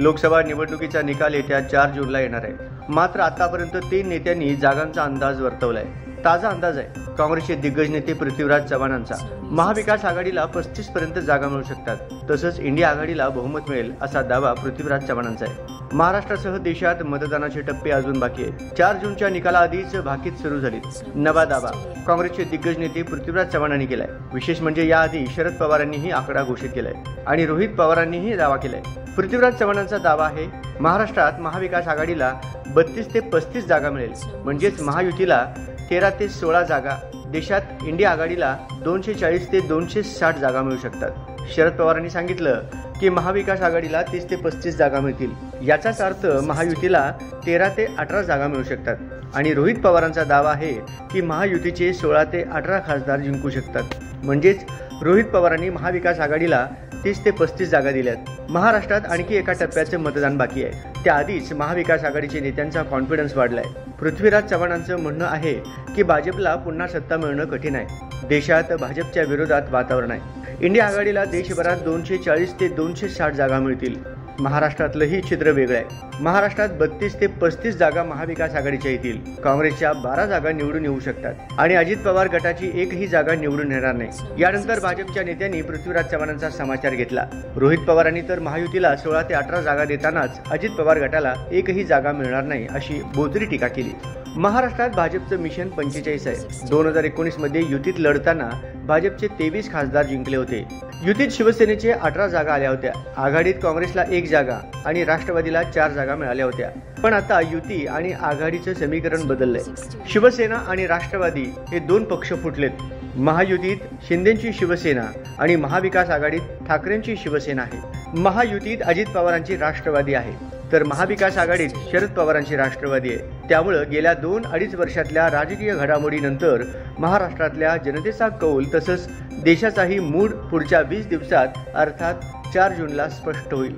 लोकसभा निवडणुकीचा निकाल येत्या 4 जूनला येणार आहे। मात्र आतापर्यंत 3 नेत्यांनी जागांचा अंदाज वर्तवलाय। ताजा अंदाज आहे काँग्रेसचे दिग्गज नेते पृथ्वीराज चव्हाणांचा। महाविकास आघाडीला 35 पर्यंत जागा मिळू शकतात, तसंच इंडिया आघाडीला बहुमत मिळेल असा दावा पृथ्वीराज चव्हाणांचा आहे। महाराष्ट्रासह देशात मतदानाचे टप्पे अजून बाकी आहेत। 4 जूनच्या निकालाआधीच भाकीत सुरू झाली। नवा दावा काँग्रेसचे दिग्गज नेते पृथ्वीराज चव्हाणांनी केलाय। विशेष म्हणजे याआधी शरद पवारांनीही आकडा घोषित केलाय आणि रोहित पवारांनीही दावा केलाय। पृथ्वीराज चव्हाणांचा दावा आहे महाराष्ट्रात महाविकास आघाडीला 32 ते 35 जागा मिळेल, म्हणजेच महायुतीला 13 ते 16 जागा, देशात इंडिया आघाडीला 240 ते 260 जागा मिळू शकतात। शरद पवारांनी सांगितलं की महाविकास आघाडीला 30 ते 35 जागा मिळतील, याचाच अर्थ महायुतीला 13 ते 18 जागा मिळू शकतात। आणि रोहित पवारांचा दावा आहे की महायुतीचे 16 ते 18 खासदार जिंकू शकतात, म्हणजेच रोहित पवारांनी महाविकास आघाडीला 30 ते 35 जागा दिल्यात। महाराष्ट्रात आणखी एका टप्प्याचे मतदान बाकी आहे, त्याआधीच महाविकास आघाडीचे नेत्यांचा कॉन्फिडन्स वाढलाय। पृथ्वीराज चव्हाणांचं म्हणणं आहे की भाजपला पुन्हा सत्ता मिळणं कठीण आहे। देशात भाजपच्या विरोधात वातावरण आहे। इंडिया आघाडीला देशभरात 240 ते 260 जागा मिळतील। महाराष्ट्रातलंही चित्र वेगळं आहे। महाराष्ट्रात 32 ते 35 जागा महाविकास आघाडीच्या येतील। काँग्रेसच्या 12 जागा निवडून येऊ शकतात आणि अजित पवार गटाची एकही जागा निवडून येणार नाही। यानंतर भाजपच्या नेत्यांनी पृथ्वीराज चव्हाणांचा समाचार घेतला। रोहित पवारांनी तर महायुतीला 16 ते 18 जागा देतानाच अजित पवार गटाला एकही जागा मिळणार नाही अशी बोचरी टीका केली। महाराष्ट्रात भाजपचं मिशन 45 आहे। 2019 मध्ये युतीत लढताना भाजपचे 23 खासदार जिंकले होते। युतीत शिवसेनेचे 18 जागा आल्या होत्या। आघाडीत काँग्रेसला 1 जागा आणि राष्ट्रवादीला 4 जागा मिळाल्या होत्या। पण आता युती आणि आघाडीचं समीकरण बदललंय। शिवसेना आणि राष्ट्रवादी हे 2 पक्ष फुटलेत। महायुतीत शिंदेची शिवसेना आणि महाविकास आघाडीत ठाकरेंची शिवसेना आहे। महायुतीत अजित पवारांची राष्ट्रवादी आहे, तर महाविकास आघाडीत शरद पवारांची राष्ट्रवादी आहे। त्यामुळे गेल्या 2-2.5 वर्षातल्या राजकीय घडामोडीनंतर महाराष्ट्रातल्या जनतेचा कौल तसंच देशाचाही मूड पुढच्या 20 दिवसात अर्थात 4 जूनला स्पष्ट होईल।